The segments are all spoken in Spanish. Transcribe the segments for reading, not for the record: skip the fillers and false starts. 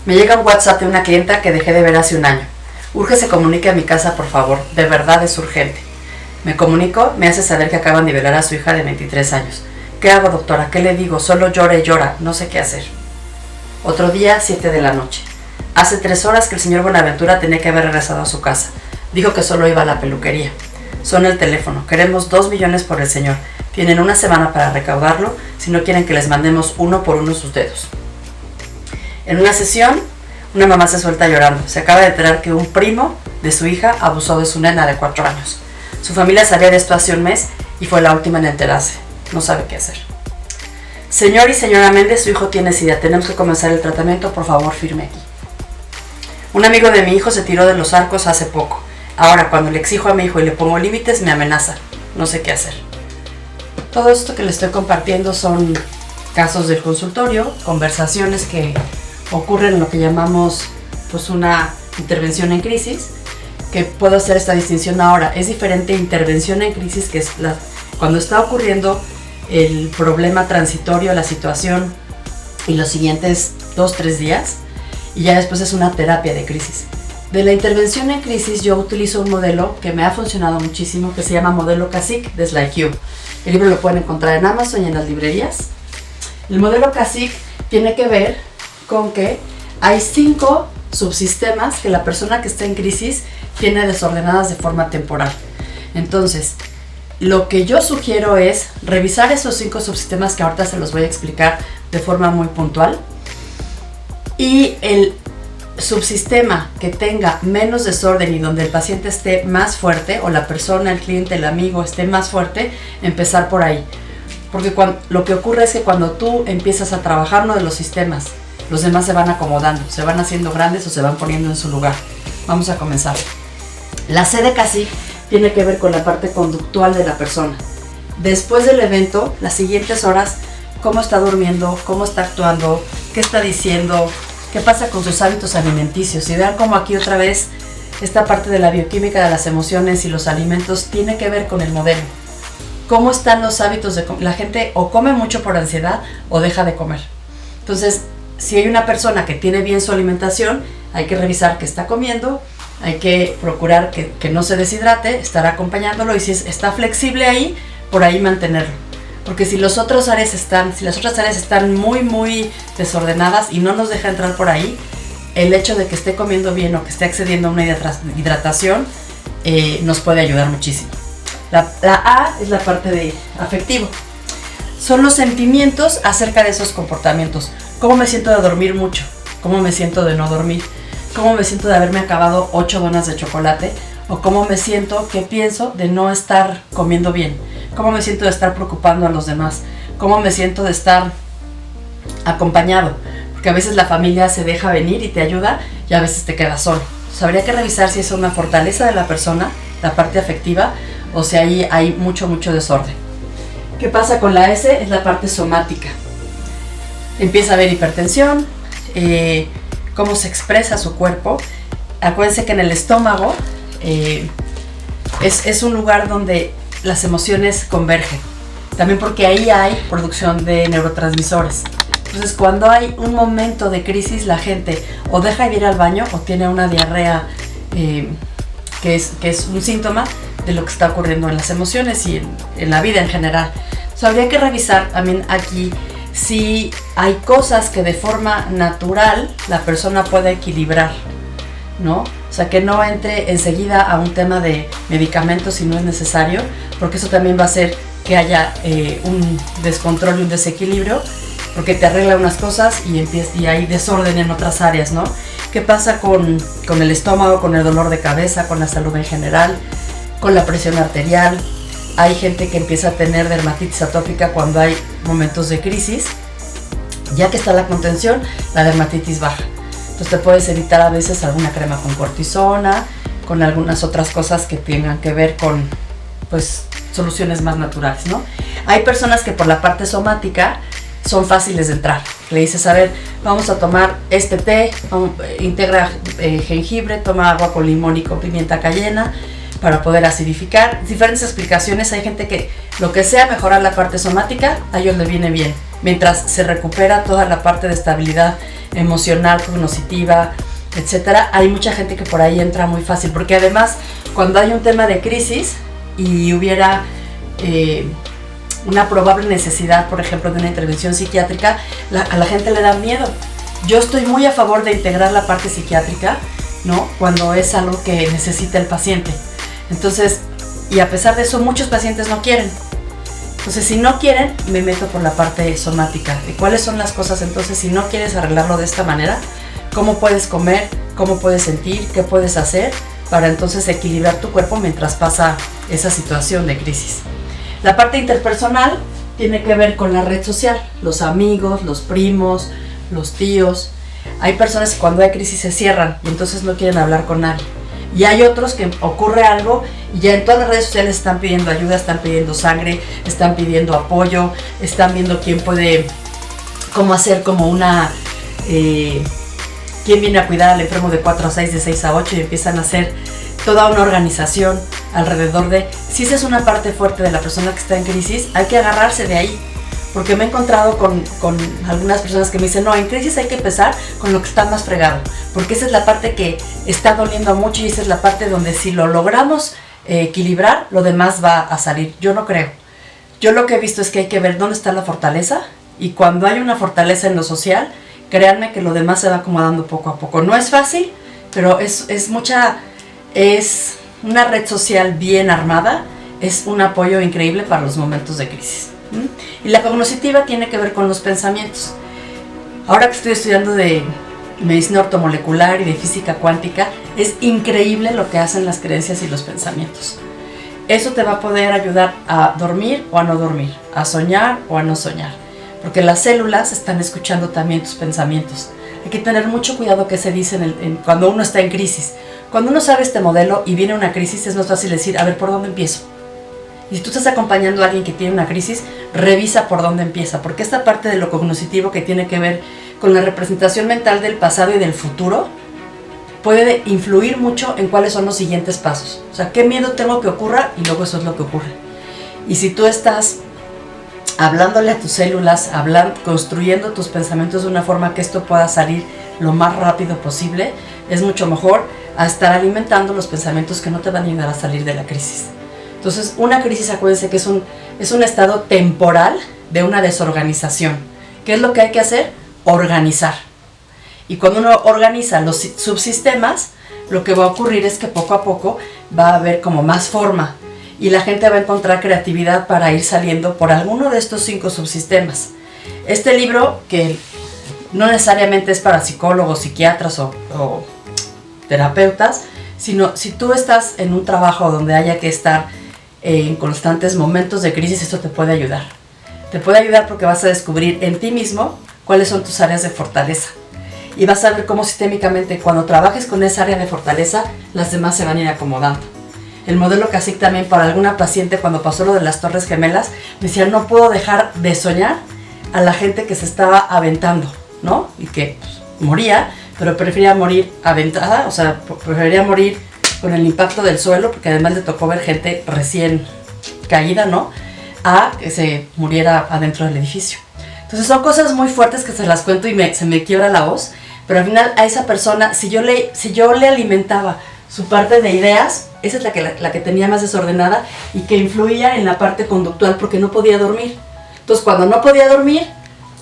Me llega un WhatsApp de una clienta que dejé de ver hace un año. Urge se comunique a mi casa, por favor. De verdad es urgente. Me comunico, me hace saber que acaban de violar a su hija de 23 años. ¿Qué hago, doctora? ¿Qué le digo? Solo llora y llora. No sé qué hacer. Otro día, 7 de la noche. Hace 3 horas que el señor Buenaventura tenía que haber regresado a su casa. Dijo que solo iba a la peluquería. Suena el teléfono. Queremos 2 millones por el señor. Tienen una semana para recaudarlo, si no quieren que les mandemos uno por uno sus dedos. En una sesión, una mamá se suelta llorando. Se acaba de enterar que un primo de su hija abusó de su nena de 4 años. Su familia sabía de esto hace un mes y fue la última en enterarse. No sabe qué hacer. Señor y señora Méndez, su hijo tiene SIDA. Tenemos que comenzar el tratamiento. Por favor, firme aquí. Un amigo de mi hijo se tiró de los arcos hace poco. Ahora, cuando le exijo a mi hijo y le pongo límites, me amenaza. No sé qué hacer. Todo esto que le estoy compartiendo son casos del consultorio, conversaciones que ocurren en lo que llamamos pues una intervención en crisis, que puedo hacer esta distinción ahora. Es diferente intervención en crisis, que es cuando está ocurriendo el problema transitorio, la situación, y los siguientes 2-3 días, y ya después es una terapia de crisis. De la intervención en crisis yo utilizo un modelo que me ha funcionado muchísimo, que se llama modelo CASIC de SLIDE-Q. El libro lo pueden encontrar en Amazon y en las librerías. El modelo CASIC tiene que ver con que hay 5 subsistemas que la persona que está en crisis tiene desordenadas de forma temporal. Entonces, lo que yo sugiero es revisar esos 5 subsistemas que ahorita se los voy a explicar de forma muy puntual. Y el subsistema que tenga menos desorden y donde el paciente esté más fuerte, o la persona, el cliente, el amigo esté más fuerte, empezar por ahí. Porque lo que ocurre es que cuando tú empiezas a trabajar uno de los sistemas, los demás se van acomodando, se van haciendo grandes o se van poniendo en su lugar. Vamos a comenzar. La C de CASIC tiene que ver con la parte conductual de la persona. Después del evento, las siguientes horas, cómo está durmiendo, cómo está actuando, qué está diciendo, qué pasa con sus hábitos alimenticios. Y vean cómo aquí otra vez esta parte de la bioquímica de las emociones y los alimentos tiene que ver con el modelo. Cómo están los hábitos de la gente, o come mucho por ansiedad o deja de comer. Entonces, si hay una persona que tiene bien su alimentación, hay que revisar qué está comiendo, hay que procurar que no se deshidrate, estar acompañándolo, y si está flexible ahí, por ahí mantenerlo. Porque si las otras áreas están muy desordenadas y no nos deja entrar por ahí, el hecho de que esté comiendo bien o que esté accediendo a una hidratación nos puede ayudar muchísimo. La A es la parte de afectivo. Son los sentimientos acerca de esos comportamientos. ¿Cómo me siento de dormir mucho? ¿Cómo me siento de no dormir? ¿Cómo me siento de haberme acabado 8 donas de chocolate? ¿O cómo me siento, qué pienso de no estar comiendo bien? ¿Cómo me siento de estar preocupando a los demás? ¿Cómo me siento de estar acompañado? Porque a veces la familia se deja venir y te ayuda, y a veces te quedas solo. Entonces, habría que revisar si es una fortaleza de la persona, la parte afectiva, o si ahí hay mucho desorden. ¿Qué pasa con la S? Es la parte somática. Empieza a haber hipertensión, cómo se expresa su cuerpo. Acuérdense que en el estómago es un lugar donde las emociones convergen. También porque ahí hay producción de neurotransmisores. Entonces, cuando hay un momento de crisis, la gente o deja de ir al baño o tiene una diarrea que es un síntoma de lo que está ocurriendo en las emociones y en la vida en general. Entonces, habría que revisar también aquí si hay cosas que de forma natural la persona puede equilibrar, ¿no? O sea, que no entre enseguida a un tema de medicamentos si no es necesario, porque eso también va a hacer que haya un descontrol y un desequilibrio, porque te arregla unas cosas y hay desorden en otras áreas, ¿no? ¿Qué pasa con el estómago, con el dolor de cabeza, con la salud en general, con la presión arterial? Hay gente que empieza a tener dermatitis atópica cuando hay momentos de crisis. Ya que está la contención, la dermatitis baja. Entonces te puedes evitar a veces alguna crema con cortisona, con algunas otras cosas que tengan que ver con pues soluciones más naturales, ¿no? Hay personas que por la parte somática son fáciles de entrar. Le dices, a ver, vamos a tomar este té, integra jengibre, toma agua con limón y con pimienta cayena para poder acidificar. Diferentes explicaciones. Hay gente que lo que sea mejorar la parte somática, a ellos le viene bien, mientras se recupera toda la parte de estabilidad emocional, cognitiva, etcétera, hay mucha gente que por ahí entra muy fácil, porque además cuando hay un tema de crisis y hubiera una probable necesidad, por ejemplo, de una intervención psiquiátrica, a la gente le da miedo. Yo estoy muy a favor de integrar la parte psiquiátrica, ¿no?, cuando es algo que necesita el paciente. Entonces, y a pesar de eso, muchos pacientes no quieren. Entonces, si no quieren, me meto por la parte somática, de cuáles son las cosas. Entonces, si no quieres arreglarlo de esta manera, ¿cómo puedes comer? ¿Cómo puedes sentir? ¿Qué puedes hacer para entonces equilibrar tu cuerpo mientras pasa esa situación de crisis? La parte interpersonal tiene que ver con la red social, los amigos, los primos, los tíos. Hay personas que cuando hay crisis se cierran y entonces no quieren hablar con nadie. Y hay otros que ocurre algo y ya en todas las redes sociales están pidiendo ayuda, están pidiendo sangre, están pidiendo apoyo, están viendo quién puede, cómo hacer como una, quién viene a cuidar al enfermo de 4 a 6, de 6 a 8, y empiezan a hacer toda una organización alrededor de, si esa es una parte fuerte de la persona que está en crisis, hay que agarrarse de ahí. Porque me he encontrado con algunas personas que me dicen, no, en crisis hay que empezar con lo que está más fregado, porque esa es la parte que está doliendo mucho y esa es la parte donde si lo logramos equilibrar, lo demás va a salir. Yo no creo. Yo lo que he visto es que hay que ver dónde está la fortaleza, y cuando hay una fortaleza en lo social, créanme que lo demás se va acomodando poco a poco. No es fácil, pero es una red social bien armada, es un apoyo increíble para los momentos de crisis. Y la cognitiva tiene que ver con los pensamientos. Ahora que estoy estudiando de medicina ortomolecular y de física cuántica, es increíble lo que hacen las creencias y los pensamientos. Eso te va a poder ayudar a dormir o a no dormir, a soñar o a no soñar, porque las células están escuchando también tus pensamientos. Hay que tener mucho cuidado que se dice cuando uno está en crisis. Cuando uno sabe este modelo y viene una crisis, es más fácil decir, a ver, ¿por dónde empiezo? Y si tú estás acompañando a alguien que tiene una crisis, revisa por dónde empieza, porque esta parte de lo cognitivo que tiene que ver con la representación mental del pasado y del futuro puede influir mucho en cuáles son los siguientes pasos. O sea, qué miedo tengo que ocurra y luego eso es lo que ocurre. Y si tú estás hablándole a tus células, construyendo tus pensamientos de una forma que esto pueda salir lo más rápido posible, es mucho mejor a estar alimentando los pensamientos que no te van a ayudar a salir de la crisis. Entonces, una crisis, acuérdense que es un estado temporal de una desorganización. ¿Qué es lo que hay que hacer? Organizar. Y cuando uno organiza los subsistemas, lo que va a ocurrir es que poco a poco va a haber como más forma y la gente va a encontrar creatividad para ir saliendo por alguno de estos 5 subsistemas. Este libro, que no necesariamente es para psicólogos, psiquiatras o terapeutas, sino si tú estás en un trabajo donde haya que estar en constantes momentos de crisis, esto te puede ayudar. Te puede ayudar porque vas a descubrir en ti mismo cuáles son tus áreas de fortaleza. Y vas a ver cómo sistémicamente, cuando trabajes con esa área de fortaleza, las demás se van a ir acomodando. El modelo Cacique también, para alguna paciente, cuando pasó lo de las Torres Gemelas, me decía, no puedo dejar de soñar a la gente que se estaba aventando, ¿no? Y que pues, moría, pero prefería morir aventada, o sea, preferiría morir con el impacto del suelo, porque además le tocó ver gente recién caída, ¿no?, a que se muriera adentro del edificio. Entonces son cosas muy fuertes que se las cuento y se me quiebra la voz, pero al final a esa persona, si yo le alimentaba su parte de ideas, esa es la que tenía más desordenada y que influía en la parte conductual porque no podía dormir. Entonces cuando no podía dormir,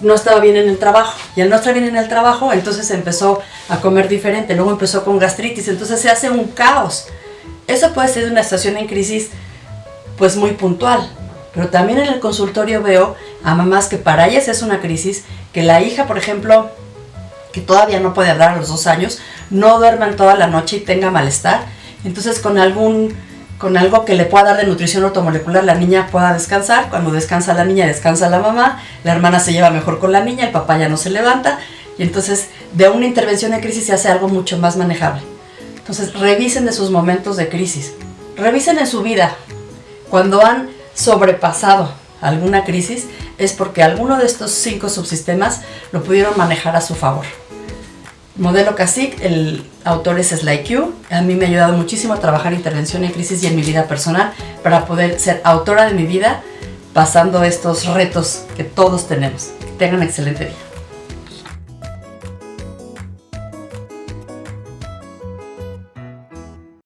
no estaba bien en el trabajo, y al no estar bien en el trabajo, entonces empezó a comer diferente, luego empezó con gastritis, entonces se hace un caos. Eso puede ser una situación en crisis pues muy puntual, pero también en el consultorio veo a mamás que para ellas es una crisis, que la hija, por ejemplo, que todavía no puede hablar a los 2 años, no duerman toda la noche y tenga malestar, entonces con algo que le pueda dar de nutrición ortomolecular, la niña pueda descansar. Cuando descansa la niña, descansa la mamá, la hermana se lleva mejor con la niña, el papá ya no se levanta, y entonces de una intervención en crisis se hace algo mucho más manejable. Entonces revisen de sus momentos de crisis, revisen en su vida. Cuando han sobrepasado alguna crisis, es porque alguno de estos 5 subsistemas lo pudieron manejar a su favor. Modelo Cacique, el autor es Sly Q. A mí me ha ayudado muchísimo a trabajar intervención en crisis y en mi vida personal para poder ser autora de mi vida pasando estos retos que todos tenemos. Que tengan un excelente día.